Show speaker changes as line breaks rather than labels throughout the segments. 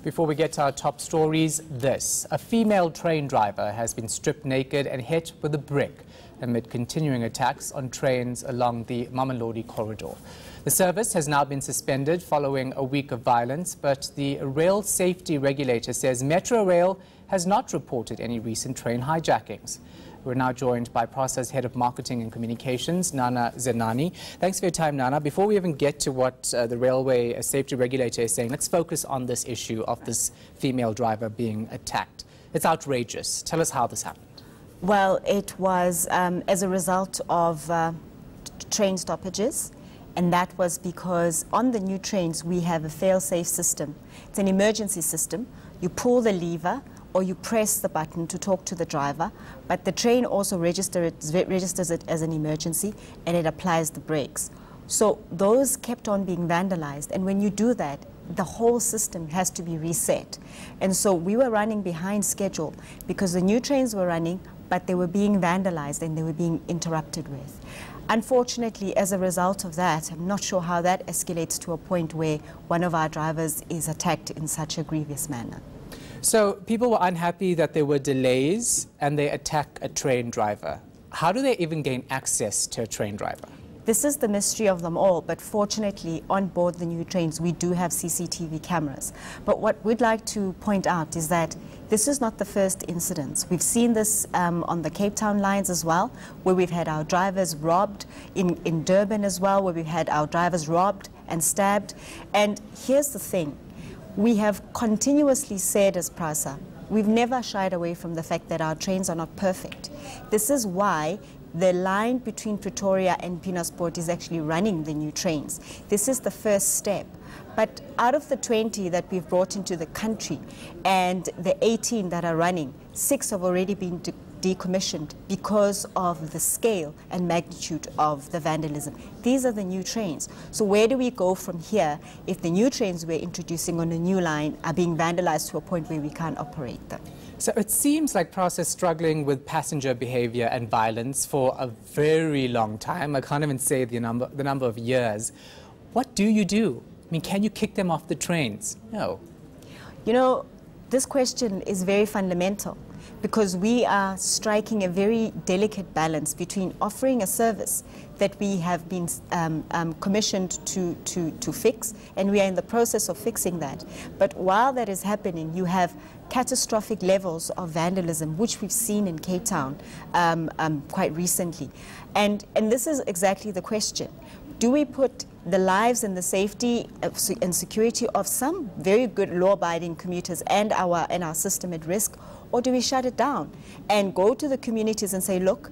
Before we get to our top stories, this. A female train driver has been stripped naked and hit with a brick amid continuing attacks on trains along the Mamelodi corridor. The service has now been suspended following a week of violence, but the Rail Safety Regulator says Metrorail has not reported any recent train hijackings. We're now joined by Prasa's Head of Marketing and Communications, Nana Zenani. Thanks for your time, Nana. Before we even get to what the Railway Safety Regulator is saying, let's focus on this issue of this female driver being attacked. It's outrageous. Tell us how this happened. Well,
it was as a result of train stoppages, and that was because on the new trains we have a fail-safe system. It's an emergency system. You pull the lever or you press the button to talk to the driver, but the train also registers it as an emergency, and it applies the brakes. So those kept on being vandalized, and when you do that, the whole system has to be reset. And so we were running behind schedule because the new trains were running, but they were being vandalized and they were being interrupted with. Unfortunately, as a result of that, I'm not sure how that escalates to a point where one of our drivers is attacked in such a grievous manner.
So people were unhappy that there were delays and they attack a train driver. How do they even gain access to a train driver?
This is the mystery of them all, but fortunately on board the new trains we do have CCTV cameras. But what we'd like to point out is that this is not the first incident. We've seen this on the Cape Town lines as well, where we've had our drivers robbed, in Durban as well, where we've had our drivers robbed and stabbed. And here's the thing. We have continuously said as Prasa, we've never shied away from the fact that our trains are not perfect. This is why the line between Pretoria and Pinasport is actually running the new trains. This is the first step. But out of the 20 that we've brought into the country and the 18 that are running, 6 have already been decommissioned because of the scale and magnitude of the vandalism. These are the new trains. So where do we go from here if the new trains we're introducing on a new line are being vandalized to a point where we can't operate them?
So it seems like Prasa is struggling with passenger behavior and violence for a very long time. I can't even say the number of years. What do you do? I mean, can you kick them off the trains? No.
You know, this question is very fundamental because we are striking a very delicate balance between offering a service that we have been commissioned to fix, and we are in the process of fixing that. But while that is happening, you have catastrophic levels of vandalism, which we've seen in Cape Town quite recently. And this is exactly the question. Do we put the lives and the safety and security of some very good law-abiding commuters and our system at risk, or do we shut it down and go to the communities and say, look,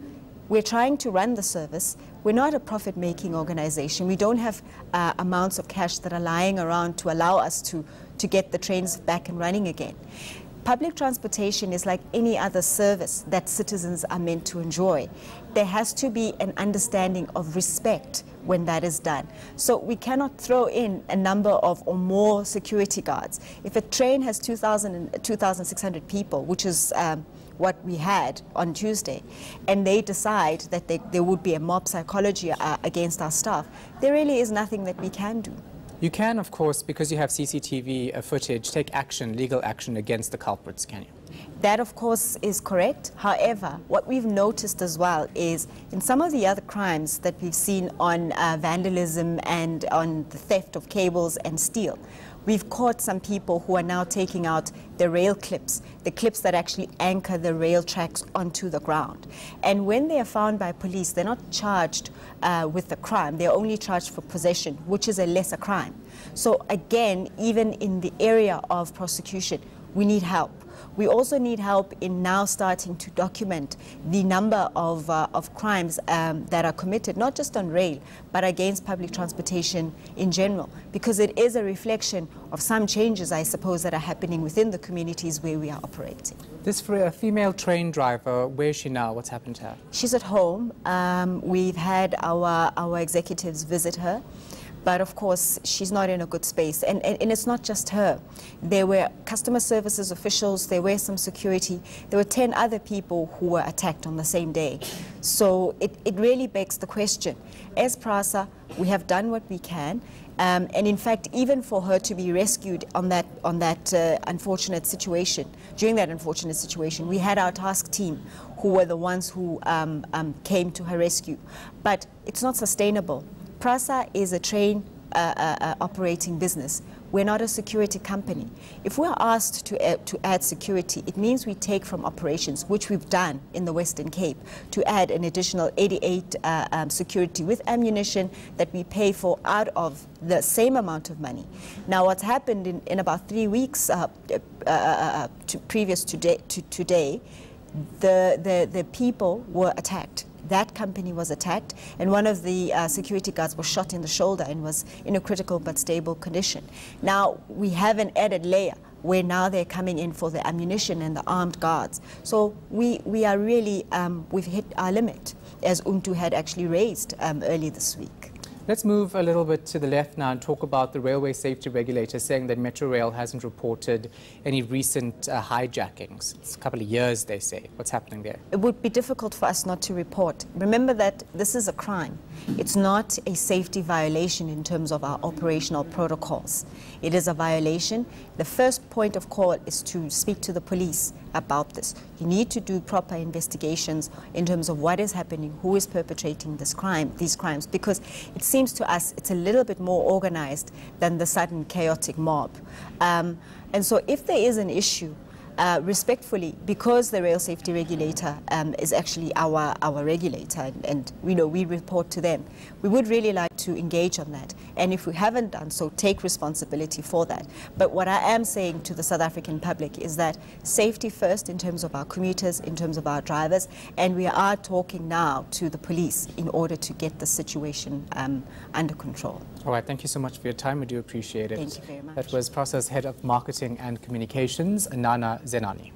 we're trying to run the service. We're not a profit-making organization. We don't have amounts of cash that are lying around to allow us to get the trains back and running again. Public transportation is like any other service that citizens are meant to enjoy. There has to be an understanding of respect when that is done. So we cannot throw in a number of or more security guards. If a train has 2,600 people, which is what we had on Tuesday, and they decide that there would be a mob psychology against our staff, there really is nothing that we can do.
You can, of course, because you have CCTV footage, take action, legal action against the culprits, can you?
That, of course, is correct. However, what we've noticed as well is in some of the other crimes that we've seen on vandalism and on the theft of cables and steel, we've caught some people who are now taking out the rail clips, the clips that actually anchor the rail tracks onto the ground. And when they are found by police, they're not charged with the crime. They're only charged for possession, which is a lesser crime. So again, even in the area of prosecution, we need help. We also need help in now starting to document the number of crimes that are committed, not just on rail, but against public transportation in general, because it is a reflection of some changes, I suppose, that are happening within the communities where we are operating.
This for a female train driver, where is she now? What's happened to her?
She's at home. We've had our executives visit her. But of course, she's not in a good space. And it's not just her. There were customer services officials, there were some security, there were 10 other people who were attacked on the same day. So it really begs the question. As Prasa, we have done what we can, And in fact, even for her to be rescued on that unfortunate situation, during that unfortunate situation, we had our task team who were the ones who came to her rescue. But it's not sustainable. Prasa is a train operating business. We're not a security company. If we're asked to add security, it means we take from operations, which we've done in the Western Cape, to add an additional 88 security with ammunition that we pay for out of the same amount of money. Now, what's happened in about 3 weeks previous to today, the people were attacked. That company was attacked, and one of the security guards was shot in the shoulder and was in a critical but stable condition. Now, we have an added layer where now they're coming in for the ammunition and the armed guards. So we are really, we've hit our limit, as Untu had actually raised early this week.
Let's move a little bit to the left now and talk about the Railway Safety Regulator saying that Metrorail hasn't reported any recent hijackings. It's a couple of years, they say. What's happening there?
It would be difficult for us not to report. Remember that this is a crime. It's not a safety violation in terms of our operational protocols. It is a violation. The first point of call is to speak to the police about this. You need to do proper investigations in terms of what is happening, who is perpetrating these crimes, because it seems to us it's a little bit more organized than the sudden chaotic mob. And so if there is an issue, respectfully, because the Rail Safety Regulator is actually our regulator, and we know we report to them, we would really like to engage on that. And if we haven't done so, take responsibility for that. But what I am saying to the South African public is that safety first in terms of our commuters, in terms of our drivers, and we are talking now to the police in order to get the situation under control.
All right, thank you so much for your time. We do appreciate it.
Thank you very much.
That was Prasa's Head of Marketing and Communications, Zenani.